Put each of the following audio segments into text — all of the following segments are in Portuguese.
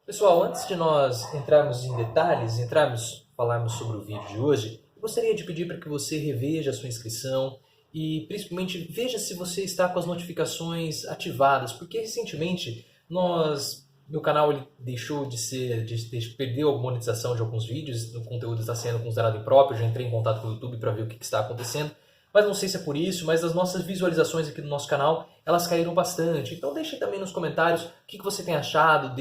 Pessoal, antes de nós entrarmos em detalhes, falarmos sobre o vídeo de hoje, eu gostaria de pedir para que você reveja a sua inscrição e principalmente veja se você está com as notificações ativadas, porque recentemente meu canal ele deixou perdeu a monetização de alguns vídeos, o conteúdo está sendo considerado impróprio, eu já entrei em contato com o YouTube para ver o que está acontecendo. Mas não sei se é por isso, mas as nossas visualizações aqui do nosso canal, elas caíram bastante. Então deixe também nos comentários o que você tem achado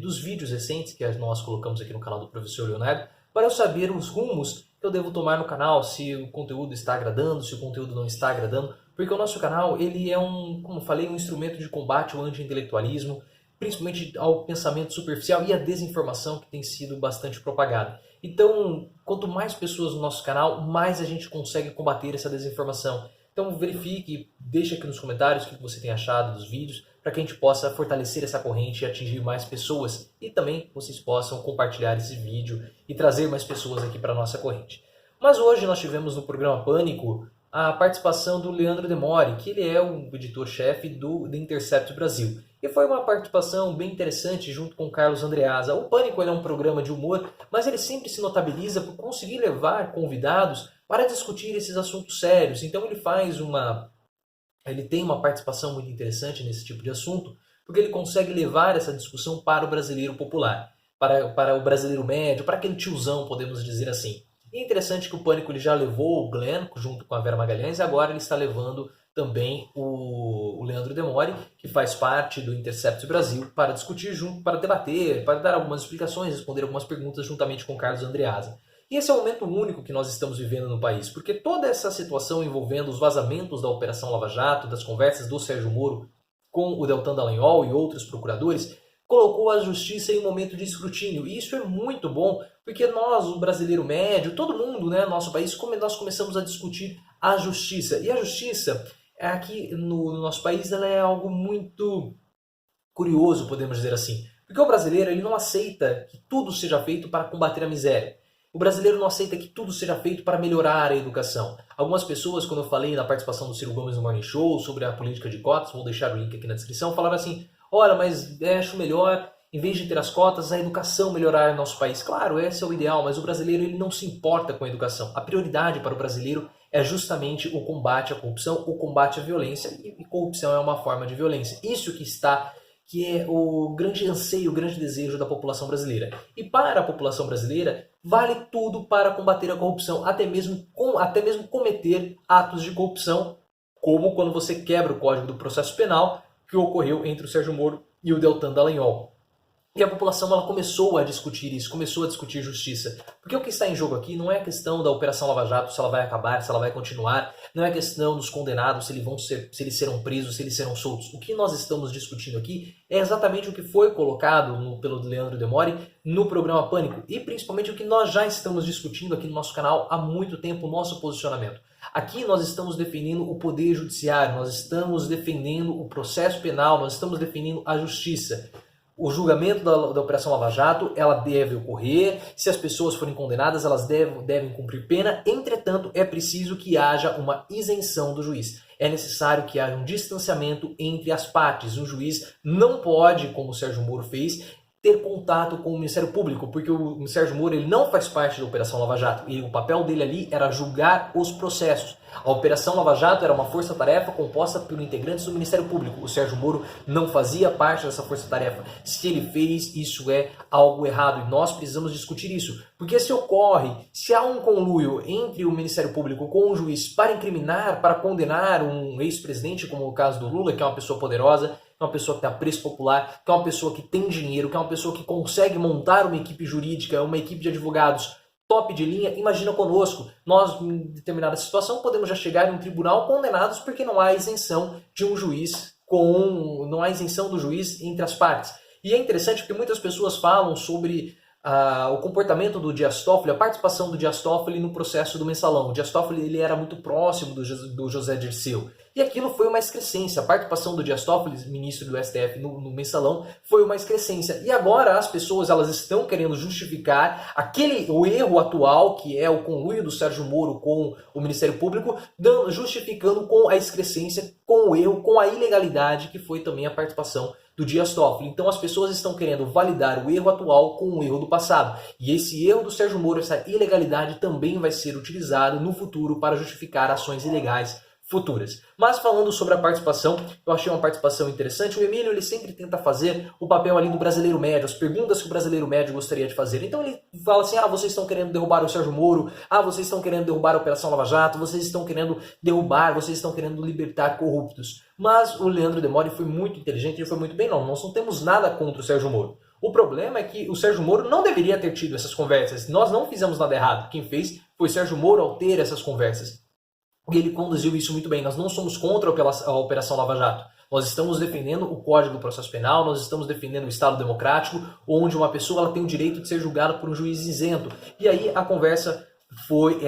dos vídeos recentes que nós colocamos aqui no canal do Professor Leonardo, para eu saber os rumos que eu devo tomar no canal, se o conteúdo está agradando, se o conteúdo não está agradando, porque o nosso canal ele é como eu falei, um instrumento de combate ao anti-intelectualismo, principalmente ao pensamento superficial e à desinformação que tem sido bastante propagada. Então, quanto mais pessoas no nosso canal, mais a gente consegue combater essa desinformação. Então verifique, deixe aqui nos comentários o que você tem achado dos vídeos, para que a gente possa fortalecer essa corrente e atingir mais pessoas. E também vocês possam compartilhar esse vídeo e trazer mais pessoas aqui para a nossa corrente. Mas hoje nós tivemos no programa Pânico a participação do Leandro Demore, que ele é o editor-chefe do The Intercept Brasil. E foi uma participação bem interessante junto com o Carlos Andreasa. O Pânico é um programa de humor, mas ele sempre se notabiliza por conseguir levar convidados para discutir esses assuntos sérios. Então ele tem uma participação muito interessante nesse tipo de assunto, porque ele consegue levar essa discussão para o brasileiro popular, para o brasileiro médio, para aquele tiozão, podemos dizer assim. E é interessante que o Pânico ele já levou o Glenn junto com a Vera Magalhães e agora ele está levando também o Leandro Demore, que faz parte do Intercept Brasil, para discutir junto, para debater, para dar algumas explicações, responder algumas perguntas juntamente com o Carlos Andreasa. E esse é o momento único que nós estamos vivendo no país, porque toda essa situação envolvendo os vazamentos da Operação Lava Jato, das conversas do Sérgio Moro com o Deltan Dallagnol e outros procuradores, colocou a justiça em um momento de escrutínio. E isso é muito bom, porque nós, o brasileiro médio, todo mundo, né, nosso país, nós começamos a discutir a justiça. E a justiça, aqui no nosso país, ela é algo muito curioso, podemos dizer assim. Porque o brasileiro ele não aceita que tudo seja feito para combater a miséria. O brasileiro não aceita que tudo seja feito para melhorar a educação. Algumas pessoas, quando eu falei na participação do Ciro Gomes no Morning Show sobre a política de cotas, vou deixar o link aqui na descrição, falaram assim: olha, mas acho melhor, em vez de ter as cotas, a educação melhorar no nosso país. Claro, esse é o ideal, mas o brasileiro ele não se importa com a educação. A prioridade para o brasileiro é justamente o combate à corrupção, o combate à violência, e corrupção é uma forma de violência. Isso que é o grande anseio, o grande desejo da população brasileira. E para a população brasileira, vale tudo para combater a corrupção, até mesmo cometer atos de corrupção, como quando você quebra o Código do Processo Penal, que ocorreu entre o Sérgio Moro e o Deltan Dallagnol. E a população ela começou a discutir isso, começou a discutir justiça. Porque o que está em jogo aqui não é a questão da Operação Lava Jato, se ela vai acabar, se ela vai continuar, não é a questão dos condenados, se eles serão presos, se eles serão soltos. O que nós estamos discutindo aqui é exatamente o que foi colocado pelo Leandro Demore no programa Pânico, e principalmente o que nós já estamos discutindo aqui no nosso canal há muito tempo, o nosso posicionamento. Aqui nós estamos defendendo o poder judiciário, nós estamos defendendo o processo penal, nós estamos defendendo a justiça. O julgamento da Operação Lava Jato, ela deve ocorrer, se as pessoas forem condenadas, elas devem cumprir pena, entretanto, é preciso que haja uma isenção do juiz. É necessário que haja um distanciamento entre as partes. O juiz não pode, como o Sérgio Moro fez, ter contato com o Ministério Público, porque o Sérgio Moro ele não faz parte da Operação Lava Jato, e o papel dele ali era julgar os processos. A Operação Lava Jato era uma força-tarefa composta por integrantes do Ministério Público. O Sérgio Moro não fazia parte dessa força-tarefa. Se ele fez, isso é algo errado, e nós precisamos discutir isso. Porque se há um conluio entre o Ministério Público com o juiz para incriminar, para condenar um ex-presidente, como o caso do Lula, que é uma pessoa poderosa, que é uma pessoa que tem apreço popular, que é uma pessoa que tem dinheiro, que é uma pessoa que consegue montar uma equipe jurídica, uma equipe de advogados top de linha, imagina conosco. Nós, em determinada situação, podemos já chegar em um tribunal condenados porque não há isenção de um juiz não há isenção do juiz entre as partes. E é interessante porque muitas pessoas falam sobre o comportamento do Dias Toffoli, a participação do Dias Toffoli no processo do Mensalão. O Dias Toffoli ele era muito próximo do José Dirceu. E aquilo foi uma excrescência. A participação do Dias Toffoli, ministro do STF, no Mensalão, foi uma excrescência. E agora as pessoas elas estão querendo justificar o erro atual, que é o conluio do Sérgio Moro com o Ministério Público, justificando com a excrescência, com o erro, com a ilegalidade, que foi também a participação do Dias Toffoli. Então as pessoas estão querendo validar o erro atual com o erro do passado. E esse erro do Sérgio Moro, essa ilegalidade, também vai ser utilizado no futuro para justificar ações ilegais futuras. Mas falando sobre a participação, eu achei uma participação interessante. O Emílio, ele sempre tenta fazer o papel ali do brasileiro médio, as perguntas que o brasileiro médio gostaria de fazer. Então ele fala assim, vocês estão querendo derrubar o Sérgio Moro, vocês estão querendo derrubar a Operação Lava Jato, vocês estão querendo derrubar, vocês estão querendo libertar corruptos. Mas o Leandro Demore foi muito inteligente, ele foi muito bem, nós não temos nada contra o Sérgio Moro. O problema é que o Sérgio Moro não deveria ter tido essas conversas. Nós não fizemos nada errado. Quem fez foi o Sérgio Moro ao ter essas conversas. E ele conduziu isso muito bem. Nós não somos contra a Operação Lava Jato. Nós estamos defendendo o Código do Processo Penal, nós estamos defendendo o Estado Democrático, onde uma pessoa ela tem o direito de ser julgada por um juiz isento. E aí a conversa foi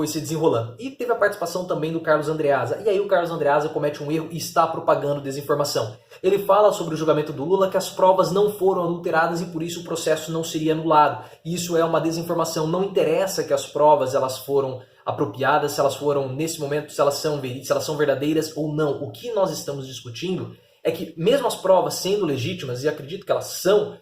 se desenrolando. E teve a participação também do Carlos Andreasa. E aí o Carlos Andreasa comete um erro e está propagando desinformação. Ele fala sobre o julgamento do Lula que as provas não foram adulteradas e por isso o processo não seria anulado. Isso é uma desinformação. Não interessa que as provas elas foram apropriadas, se elas foram nesse momento, se elas são verdadeiras ou não. O que nós estamos discutindo é que mesmo as provas sendo legítimas, e acredito que elas são,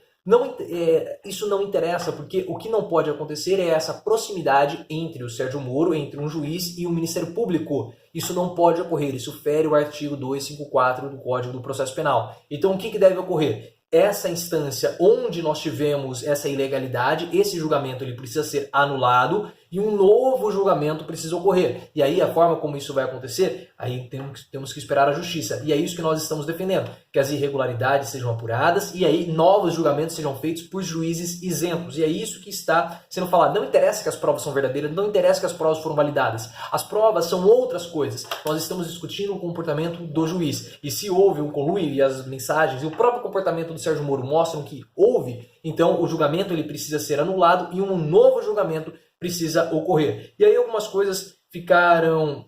isso não interessa, porque o que não pode acontecer é essa proximidade entre o Sérgio Moro, entre um juiz e o Ministério Público. Isso não pode ocorrer, isso fere o artigo 254 do Código do Processo Penal. Então o que deve ocorrer? Essa instância onde nós tivemos essa ilegalidade, esse julgamento ele precisa ser anulado e um novo julgamento precisa ocorrer. E aí a forma como isso vai acontecer, aí temos que esperar a justiça. E é isso que nós estamos defendendo, que as irregularidades sejam apuradas e aí novos julgamentos sejam feitos por juízes isentos. E é isso que está sendo falado. Não interessa que as provas são verdadeiras, não interessa que as provas foram validadas. As provas são outras coisas. Nós estamos discutindo o comportamento do juiz. E se houve um conluio e as mensagens e o próprio comportamento do Sérgio Moro mostram que houve, então o julgamento ele precisa ser anulado e um novo julgamento precisa ocorrer. E aí algumas coisas ficaram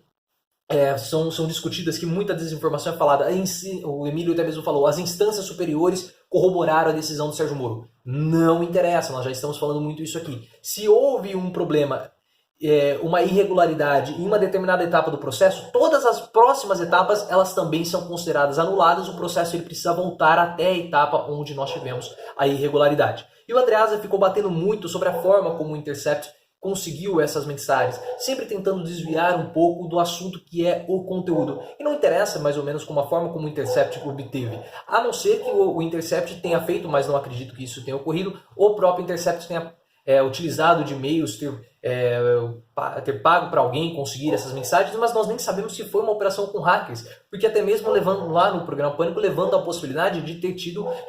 são discutidas, que muita desinformação é falada. O Emílio até mesmo falou, as instâncias superiores corroboraram a decisão do Sérgio Moro. Não interessa, nós já estamos falando muito isso aqui. Se houve um problema, uma irregularidade em uma determinada etapa do processo, todas as próximas etapas elas também são consideradas anuladas, o processo ele precisa voltar até a etapa onde nós tivemos a irregularidade. E o Andreasa ficou batendo muito sobre a forma como o Intercept conseguiu essas mensagens, sempre tentando desviar um pouco do assunto que é o conteúdo. E não interessa mais ou menos como a forma como o Intercept obteve, a não ser que o Intercept tenha feito, mas não acredito que isso tenha ocorrido, o próprio Intercept tenha utilizado de e-mails, ter pago para alguém conseguir essas mensagens, mas nós nem sabemos se foi uma operação com hackers, porque até mesmo levando lá no programa Pânico, levando a possibilidade de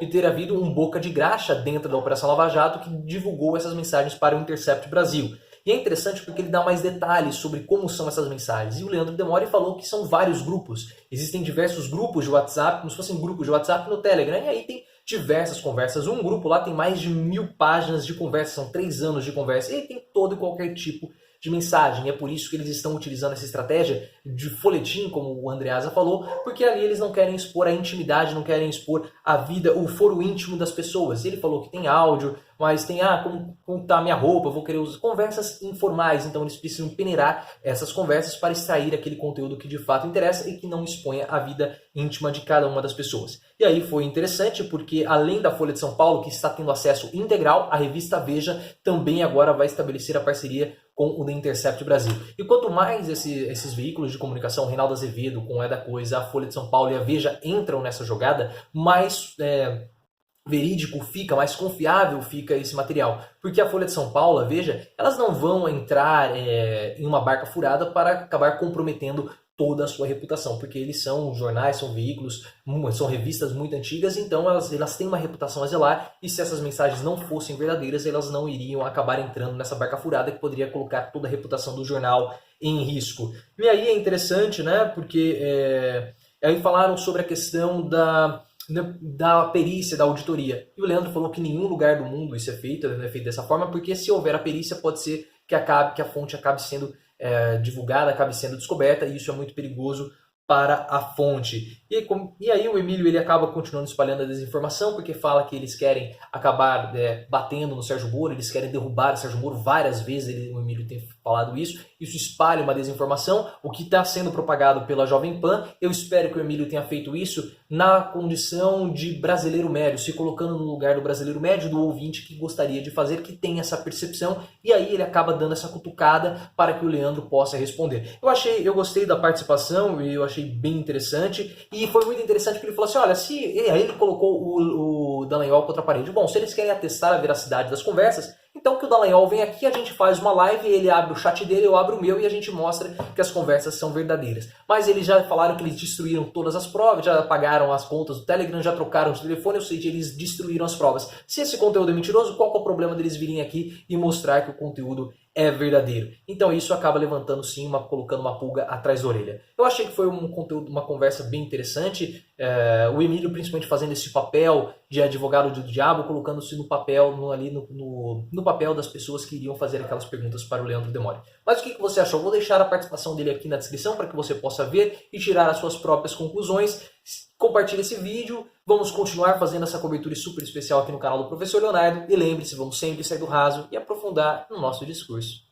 ter havido um boca de graxa dentro da Operação Lava Jato que divulgou essas mensagens para o Intercept Brasil. E é interessante porque ele dá mais detalhes sobre como são essas mensagens. E o Leandro Demore falou que são vários grupos. Existem diversos grupos de WhatsApp, como se fossem grupos de WhatsApp no Telegram, e aí tem diversas conversas. Um grupo lá tem mais de 1000 páginas de conversa, são 3 anos de conversa, e tem todo e qualquer tipo de mensagem. É por isso que eles estão utilizando essa estratégia de folhetim, como o Andreasa falou, porque ali eles não querem expor a intimidade, não querem expor a vida, o foro íntimo das pessoas. Ele falou que tem áudio, mas tem, como tá a minha roupa, eu vou querer usar conversas informais, então eles precisam peneirar essas conversas para extrair aquele conteúdo que de fato interessa e que não exponha a vida íntima de cada uma das pessoas. E aí foi interessante porque além da Folha de São Paulo, que está tendo acesso integral, a revista Veja também agora vai estabelecer a parceria com o The Intercept Brasil. E quanto mais esses veículos de comunicação, Reinaldo Azevedo, com o É da Coisa, a Folha de São Paulo e a Veja entram nessa jogada, mais verídico fica, mais confiável fica esse material. Porque a Folha de São Paulo, a Veja, elas não vão entrar em uma barca furada para acabar comprometendo toda a sua reputação, porque eles são jornais, são veículos, são revistas muito antigas, então elas têm uma reputação a zelar, e se essas mensagens não fossem verdadeiras, elas não iriam acabar entrando nessa barca furada que poderia colocar toda a reputação do jornal em risco. E aí é interessante, né, porque aí falaram sobre a questão da perícia, da auditoria. E o Leandro falou que em nenhum lugar do mundo isso é feito dessa forma, porque se houver a perícia pode ser que a fonte acabe sendo divulgada, acabe sendo descoberta, e isso é muito perigoso para a fonte. E aí o Emílio ele acaba continuando espalhando a desinformação, porque fala que eles querem acabar batendo no Sérgio Moro, eles querem derrubar o Sérgio Moro várias vezes, o Emílio tem falado isso espalha uma desinformação, o que está sendo propagado pela Jovem Pan. Eu espero que o Emílio tenha feito isso na condição de brasileiro médio, se colocando no lugar do brasileiro médio, do ouvinte que gostaria de fazer, que tem essa percepção, e aí ele acaba dando essa cutucada para que o Leandro possa responder. Eu gostei da participação e eu achei bem interessante, e foi muito interessante porque ele falou assim, olha, aí ele colocou o Dallagnol contra a parede. Bom, se eles querem atestar a veracidade das conversas, então que o Dallagnol vem aqui, a gente faz uma live, ele abre o chat dele, eu abro o meu e a gente mostra que as conversas são verdadeiras. Mas eles já falaram que eles destruíram todas as provas, já apagaram as contas do Telegram, já trocaram de telefone, ou seja, eles destruíram as provas. Se esse conteúdo é mentiroso, qual que é o problema deles virem aqui e mostrar que o conteúdo é verdadeiro? Então isso acaba levantando sim, colocando uma pulga atrás da orelha. Eu achei que foi um conteúdo, uma conversa bem interessante, o Emílio principalmente fazendo esse papel de advogado do diabo, colocando-se no papel, no papel das pessoas que iriam fazer aquelas perguntas para o Leandro Demore. Mas o que você achou? Vou deixar a participação dele aqui na descrição para que você possa ver e tirar as suas próprias conclusões. Compartilhe esse vídeo, vamos continuar fazendo essa cobertura super especial aqui no canal do Professor Leonardo. E lembre-se, vamos sempre sair do raso e aprofundar no nosso discurso.